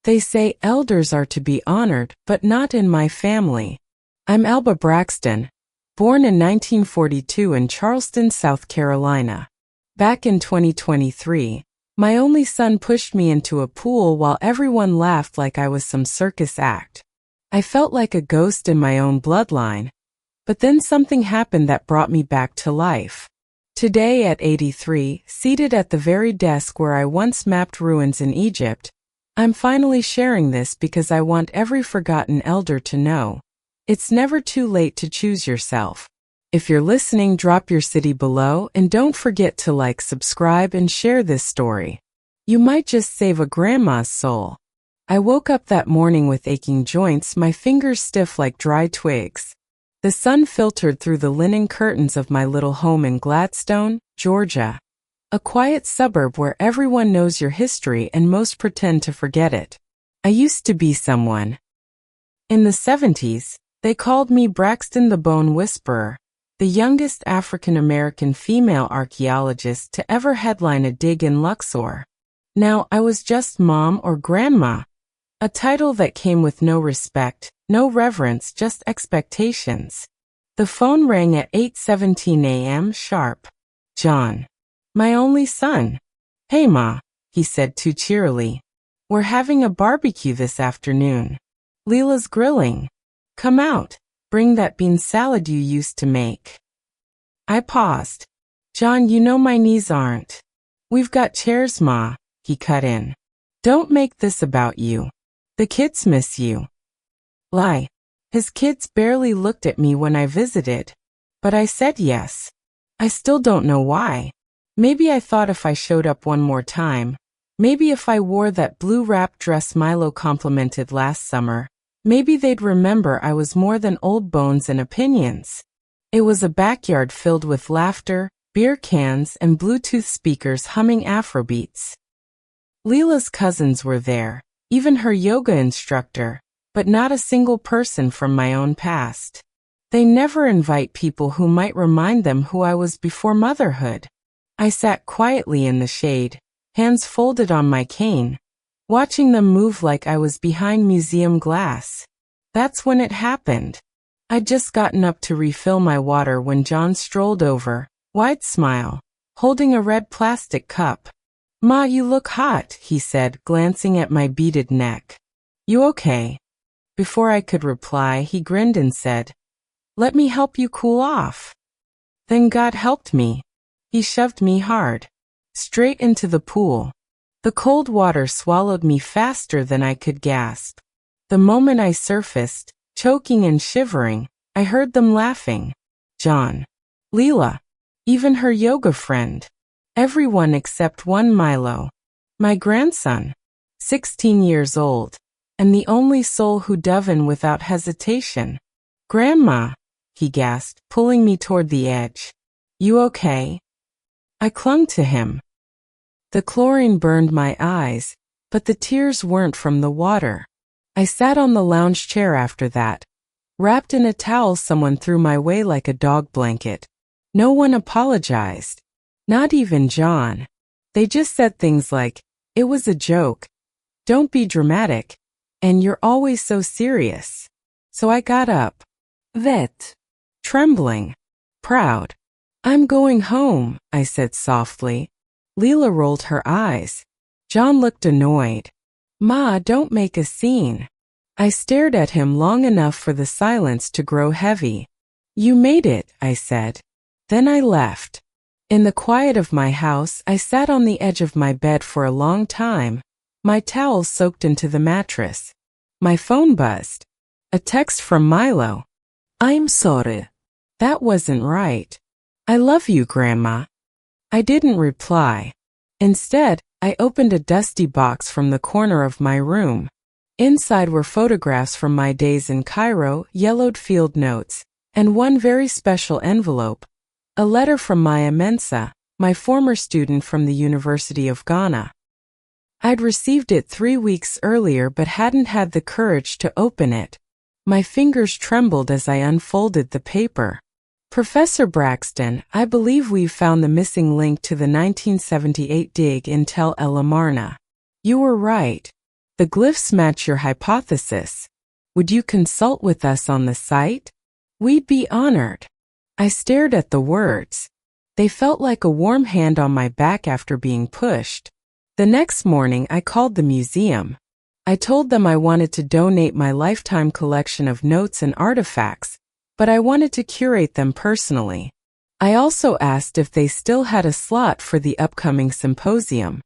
They say elders are to be honored, but not in my family. I'm Elba Braxton, born in 1942 in Charleston, South Carolina. Back in 2023, my only son pushed me into a pool while everyone laughed like I was some circus act. I felt like a ghost in my own bloodline, but then something happened that brought me back to life. Today at 83, seated at the very desk where I once mapped ruins in Egypt, I'm finally sharing this because I want every forgotten elder to know. It's never too late to choose yourself. If you're listening, drop your city below and don't forget to like, subscribe, and share this story. You might just save a grandma's soul. I woke up that morning with aching joints, my fingers stiff like dry twigs. The sun filtered through the linen curtains of my little home in Gladstone, Georgia, a quiet suburb where everyone knows your history and most pretend to forget it. I used to be someone. In the 70s, they called me Braxton the Bone Whisperer, the youngest African-American female archaeologist to ever headline a dig in Luxor. Now I was just Mom or Grandma, a title that came with no respect, no reverence, just expectations. The phone rang at 8:17 a.m. sharp. John, my only son. "Hey Ma," he said too cheerily. "We're having a barbecue this afternoon. Leela's grilling. Come out, bring that bean salad you used to make." I paused. "John, you know my knees aren't." "We've got chairs, Ma," he cut in. "Don't make this about you. The kids miss you." Lie. His kids barely looked at me when I visited. But I said yes. I still don't know why. Maybe I thought if I showed up one more time, maybe if I wore that blue wrap dress Milo complimented last summer, maybe they'd remember I was more than old bones and opinions. It was a backyard filled with laughter, beer cans, and Bluetooth speakers humming Afrobeats. Leela's cousins were there, even her yoga instructor, but not a single person from my own past. They never invite people who might remind them who I was before motherhood. I sat quietly in the shade, hands folded on my cane, watching them move like I was behind museum glass. That's when it happened. I'd just gotten up to refill my water when John strolled over, wide smile, holding a red plastic cup. "Ma, you look hot," he said, glancing at my beaded neck. "You okay?" Before I could reply, he grinned and said, "Let me help you cool off." Then God helped me. He shoved me hard, straight into the pool. The cold water swallowed me faster than I could gasp. The moment I surfaced, choking and shivering, I heard them laughing. John, Leela, even her yoga friend. Everyone except one Milo, my grandson, 16 years old, and the only soul who dove in without hesitation. "Grandma," he gasped, pulling me toward the edge. "You okay?" I clung to him. The chlorine burned my eyes, but the tears weren't from the water. I sat on the lounge chair after that, wrapped in a towel someone threw my way like a dog blanket. No one apologized. Not even John. They just said things like, "It was a joke. Don't be dramatic. And you're always so serious." So I got up. Trembling. Proud. "I'm going home," I said softly. Leela rolled her eyes. John looked annoyed. "Ma, don't make a scene." I stared at him long enough for the silence to grow heavy. "You made it," I said. Then I left. In the quiet of my house, I sat on the edge of my bed for a long time, my towel soaked into the mattress. My phone buzzed. A text from Milo. "I'm sorry. That wasn't right. I love you, Grandma." I didn't reply. Instead, I opened a dusty box from the corner of my room. Inside were photographs from my days in Cairo, yellowed field notes, and one very special envelope. A letter from Maya Mensa, my former student from the University of Ghana. I'd received it 3 weeks earlier but hadn't had the courage to open it. My fingers trembled as I unfolded the paper. "Professor Braxton, I believe we've found the missing link to the 1978 dig in Tel El Amarna. You were right. The glyphs match your hypothesis. Would you consult with us on the site? We'd be honored. I stared at the words. They felt like a warm hand on my back after being pushed. The next morning, I called the museum. I told them I wanted to donate my lifetime collection of notes and artifacts, but I wanted to curate them personally. I also asked if they still had a slot for the upcoming symposium.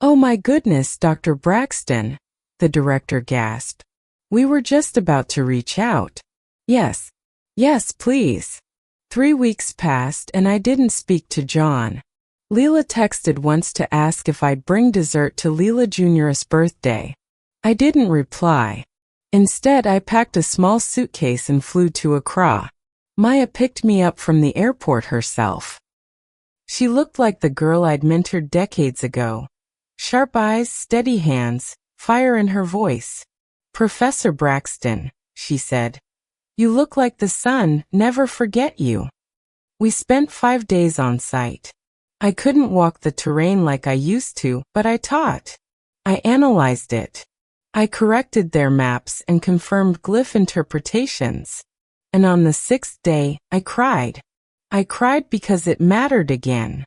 "Oh my goodness, Dr. Braxton," the director gasped. "We were just about to reach out." Yes, please." 3 weeks passed and I didn't speak to John. Leela texted once to ask if I'd bring dessert to Leela Jr.'s birthday. I didn't reply. Instead, I packed a small suitcase and flew to Accra. Maya picked me up from the airport herself. She looked like the girl I'd mentored decades ago. Sharp eyes, steady hands, fire in her voice. "Professor Braxton," she said. "You look like the sun, never forget you." We spent 5 days on site. I couldn't walk the terrain like I used to, but I taught. I analyzed it. I corrected their maps and confirmed glyph interpretations. And on the 6th day, I cried. I cried because it mattered again.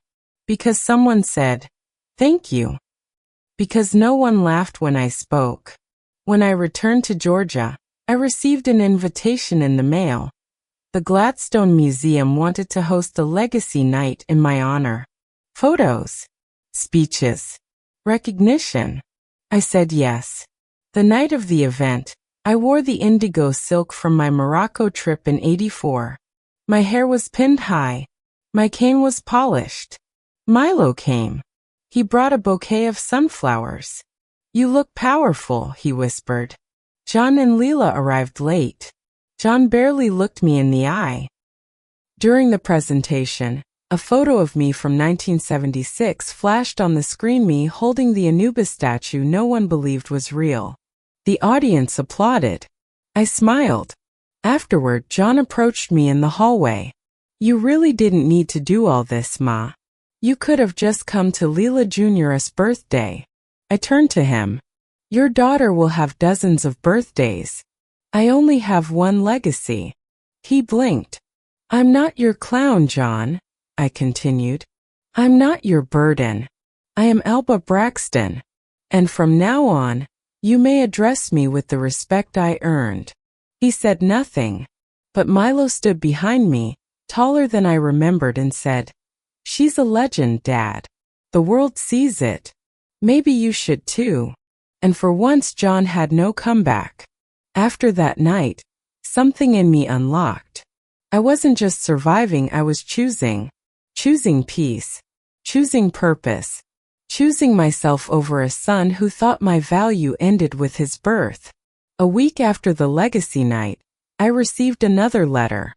Because someone said, "Thank you." Because no one laughed when I spoke. When I returned to Georgia, I received an invitation in the mail. The Gladstone Museum wanted to host a legacy night in my honor. Photos, speeches, recognition. I said yes. The night of the event, I wore the indigo silk from my Morocco trip in '84. My hair was pinned high. My cane was polished. Milo came. He brought a bouquet of sunflowers. "You look powerful," he whispered. John and Leela arrived late. John barely looked me in the eye. During the presentation, a photo of me from 1976 flashed on the screen, me holding the Anubis statue no one believed was real. The audience applauded. I smiled. Afterward, John approached me in the hallway. "You really didn't need to do all this, Ma. You could have just come to Leela Jr.'s birthday." I turned to him. "Your daughter will have dozens of birthdays. I only have one legacy." He blinked. "I'm not your clown, John," I continued. "I'm not your burden. I am Alba Braxton. And from now on, you may address me with the respect I earned." He said nothing, but Milo stood behind me, taller than I remembered, and said, "She's a legend, Dad. The world sees it. Maybe you should too." And for once, John had no comeback. After that night, something in me unlocked. I wasn't just surviving, I was choosing. Choosing peace. Choosing purpose. Choosing myself over a son who thought my value ended with his birth. A week after the legacy night, I received another letter.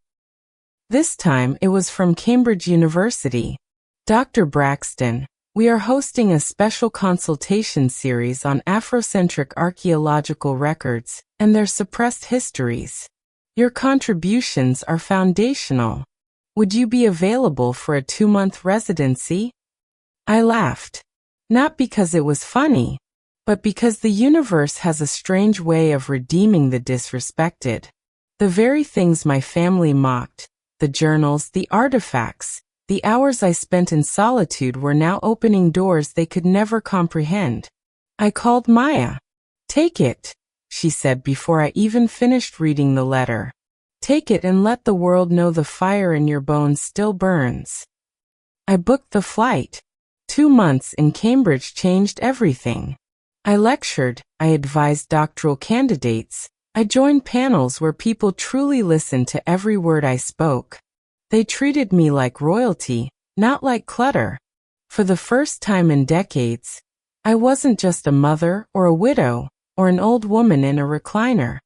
This time it was from Cambridge University. "Dr. Braxton, we are hosting a special consultation series on Afrocentric archaeological records and their suppressed histories. Your contributions are foundational. Would you be available for a 2-month residency?" I laughed. Not because it was funny, but because the universe has a strange way of redeeming the disrespected. The very things my family mocked, the journals, the artifacts, the hours I spent in solitude, were now opening doors they could never comprehend. I called Maya. "Take it," she said before I even finished reading the letter. "Take it and let the world know the fire in your bones still burns." I booked the flight. 2 months in Cambridge changed everything. I lectured, I advised doctoral candidates, I joined panels where people truly listened to every word I spoke. They treated me like royalty, not like clutter. For the first time in decades, I wasn't just a mother or a widow or an old woman in a recliner.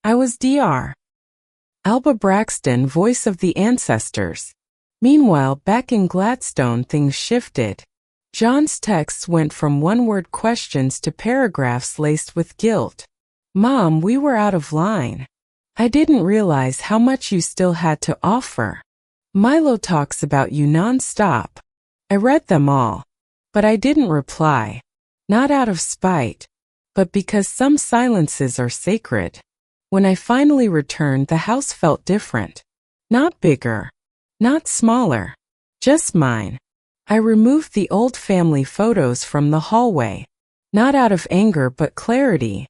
I was Dr. Alba Braxton, voice of the ancestors. Meanwhile, back in Gladstone, things shifted. John's texts went from one-word questions to paragraphs laced with guilt. "Mom, we were out of line. I didn't realize how much you still had to offer. Milo talks about you non-stop." I read them all, but I didn't reply. Not out of spite, but because some silences are sacred. When I finally returned, the house felt different. Not bigger, not smaller, just mine. I removed the old family photos from the hallway, not out of anger but clarity.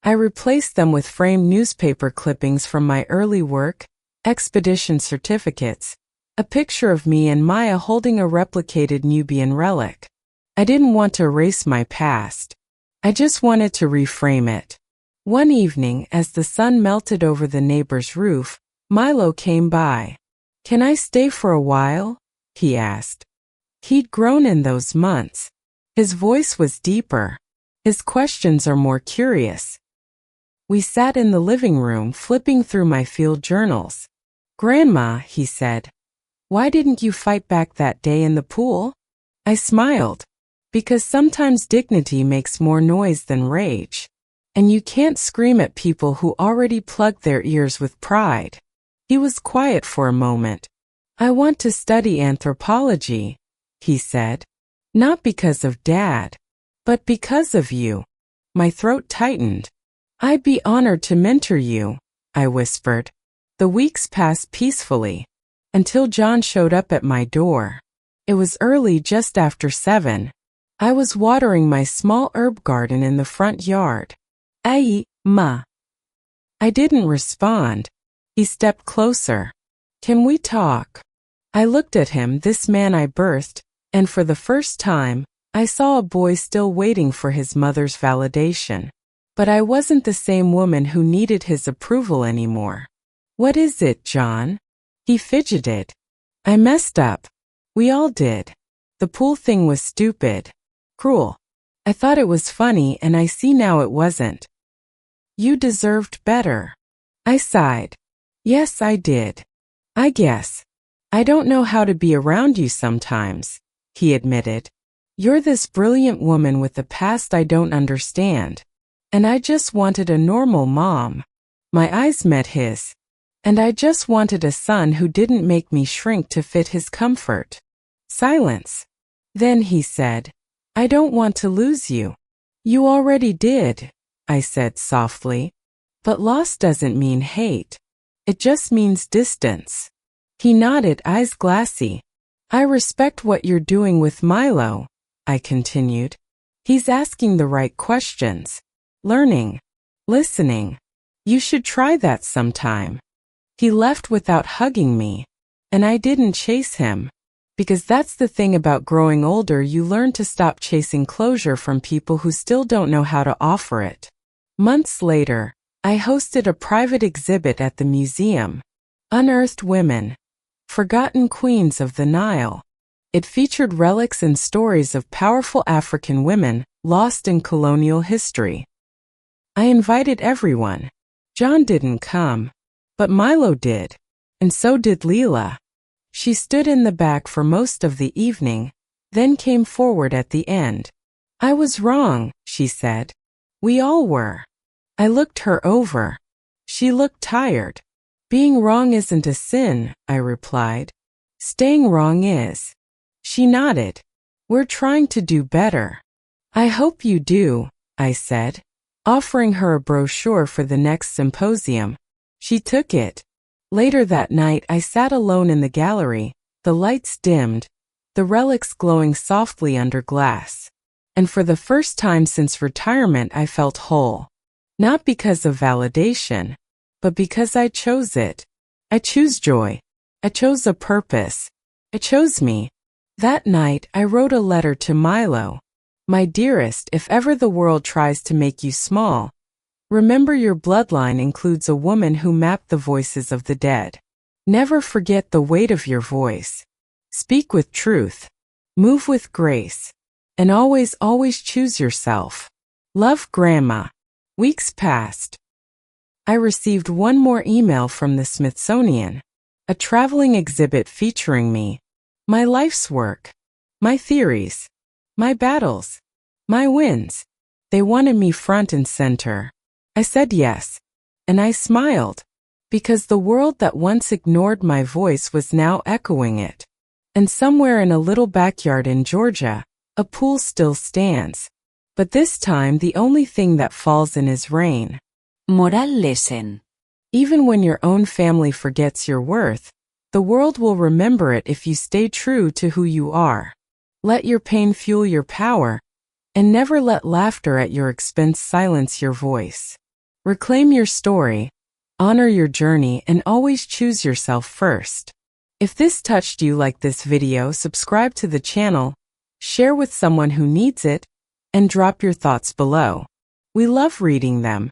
I replaced them with framed newspaper clippings from my early work, expedition certificates, a picture of me and Maya holding a replicated Nubian relic. I didn't want to erase my past. I just wanted to reframe it. One evening, as the sun melted over the neighbor's roof, Milo came by. "Can I stay for a while?" he asked. He'd grown in those months. His voice was deeper. His questions are more curious. We sat in the living room flipping through my field journals. "Grandma," he said, "why didn't you fight back that day in the pool?" I smiled. Because sometimes dignity makes more noise than rage. And you can't scream at people who already plugged their ears with pride. He was quiet for a moment. "I want to study anthropology," he said. "Not because of Dad, but because of you." My throat tightened. "I'd be honored to mentor you," I whispered. The weeks passed peacefully, until John showed up at my door. It was early, just after 7. I was watering my small herb garden in the front yard. "Aye, Ma." I didn't respond. He stepped closer. "Can we talk?" I looked at him, this man I birthed, and for the first time, I saw a boy still waiting for his mother's validation. But I wasn't the same woman who needed his approval anymore. "What is it, John?" He fidgeted. "I messed up. We all did. The pool thing was stupid. Cruel. I thought it was funny, and I see now it wasn't." "You deserved better." I sighed. "Yes, I did. I guess. I don't know how to be around you sometimes," he admitted. "You're this brilliant woman with a past I don't understand. And I just wanted a normal mom." My eyes met his. "And I just wanted a son who didn't make me shrink to fit his comfort." Silence. Then he said, "I don't want to lose you." "You already did," I said softly. "But loss doesn't mean hate. It just means distance." He nodded, eyes glassy. "I respect what you're doing with Milo," I continued. "He's asking the right questions. Learning. Listening. You should try that sometime." He left without hugging me. And I didn't chase him. Because that's the thing about growing older, you learn to stop chasing closure from people who still don't know how to offer it. Months later, I hosted a private exhibit at the museum. Unearthed Women. Forgotten Queens of the Nile. It featured relics and stories of powerful African women lost in colonial history. I invited everyone. John didn't come, but Milo did, and so did Leela. She stood in the back for most of the evening, then came forward at the end. "I was wrong," she said. "We all were." I looked her over. She looked tired. "Being wrong isn't a sin," I replied. "Staying wrong is." She nodded. "We're trying to do better." "I hope you do," I said, offering her a brochure for the next symposium. She took it. Later that night, I sat alone in the gallery, the lights dimmed, the relics glowing softly under glass. And for the first time since retirement, I felt whole. Not because of validation, but because I chose it. I choose joy. I chose a purpose. I chose me. That night, I wrote a letter to Milo. "My dearest, if ever the world tries to make you small, remember your bloodline includes a woman who mapped the voices of the dead. Never forget the weight of your voice. Speak with truth. Move with grace. And always, always choose yourself. Love, Grandma." Weeks passed. I received one more email from the Smithsonian, a traveling exhibit featuring me, my life's work, my theories, my battles, my wins. They wanted me front and center. I said yes, and I smiled, because the world that once ignored my voice was now echoing it. And somewhere in a little backyard in Georgia, a pool still stands, But this time, the only thing that falls in is rain. Moral lesson. Even when your own family forgets your worth, the world will remember it if you stay true to who you are. Let your pain fuel your power, and never let laughter at your expense silence your voice. Reclaim your story, honor your journey, and always choose yourself first. If this touched you like this video, subscribe to the channel, share with someone who needs it, and drop your thoughts below. We love reading them.